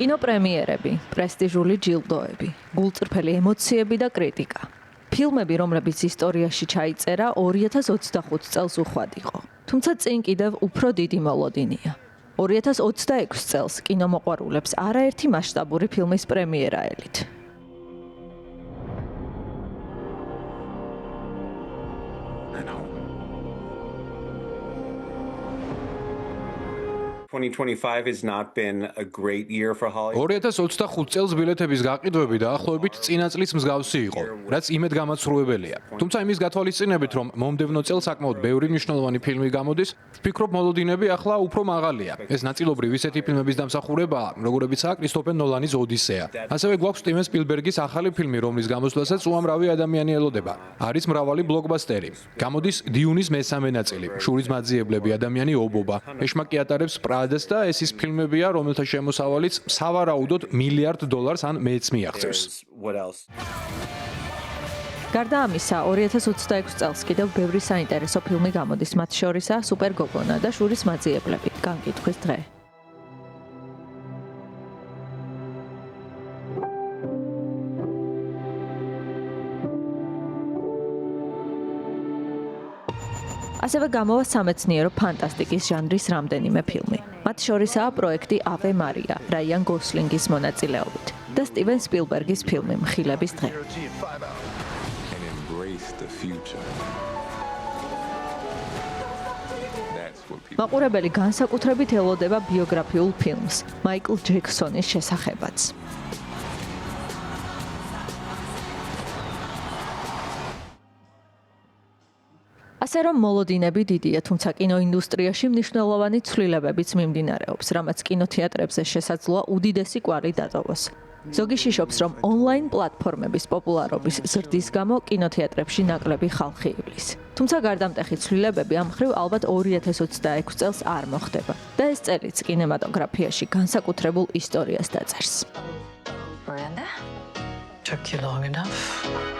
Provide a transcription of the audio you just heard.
კინოპრემიერები, პრესტიჟული ჯილდოები, გულწრფელი ემოციები და კრიტიკა. ფილმები, რომლებიც ისტორიაში ჩაიწერა 2025 წელს უხვად იყო. თუმცა წინ კიდევ უფრო დიდი მოლოდინია. 2026 წელს კინომოყვარულებს არაერთი მასშტაბური ფილმის პრემიერა ელით. has not been a great year for Hollywood. 2025 წელს ბილეთების გაყიდვები დაახლოებით წინა წლის მსგავსი იყო, რაც იმედგამაცრუებელია. თუმცა იმის გათვალისწინებით, რომ მომდევნო წელს საკმაოდ ბევრი მნიშვნელოვანი ფილმი გამოდის, ვფიქრობ მოლოდინები ახლა უფრო მაღალია. ეს ნაწილობრივ ისეთი ფილმების დამსახურებაა, როგორებიცაა კრისტოფერ ნოლანის ოდისეა. ასევე გვაქვს სტივენ სპილბერგის ახალი ფილმი, რომლის გამოსვლასაც უამრავი ადამიანი ელოდება. არის მრავალი ბლოკბასტერი. გამოდის დიუნის მესამე ნაწილი, შურის მაძიებლები, ადამიანი ობობა, ეშმაკი ატარებს პრადას და ეს ის ფილმებია, რომელთა შემოსავალიც სავარაუდოდ $1 მილიარდ ან მეც მიაღწევს. გარდა ამისა, 2026 წელს კიდევ ბევრი საინტერესო ფილმი გამოდის, მათ შორისაა სუპერ გოგონა და შურის მაძიებლები, განკითხვის დღე. ასევე გამოვა სამეცნიერო ფანტასტიკის ჟანრის რამდენიმე ფილმი. მათ შორისაა პროექტი ave maria, რაიან გოსლინგის მონაწილეობით და სტივენ სპილბერგის ფილმი მხილების დღე. მაყურებელი განსაკუთრებით ელოდება ბიოგრაფიულ ფილმს მაიკლ ჯექსონის შესახებაც. ასე რომ მოლოდინები დიდია, თუმცა კინოინდუსტრიაში მნიშვნელოვანი ცვლილებებიც მიმდინარეობს, რამაც კინოთეატრებზე შესაძლოა უდიდესი კვალი დატოვოს. ზოგი შიშობს, რომ ონლაინ პლატფორმების პოპულარობის ზრდის გამო კინოთეატრებში ნაკლები ხალხი ივლის. თუმცა გარდამტეხი ცვლილებები ამ მხრივ ალბათ 2026 წელს არ მოხდება და ეს წელიც კინემატოგრაფიაში განსაკუთრებულ ისტორიას დაწერს. Miranda? Took you long enough.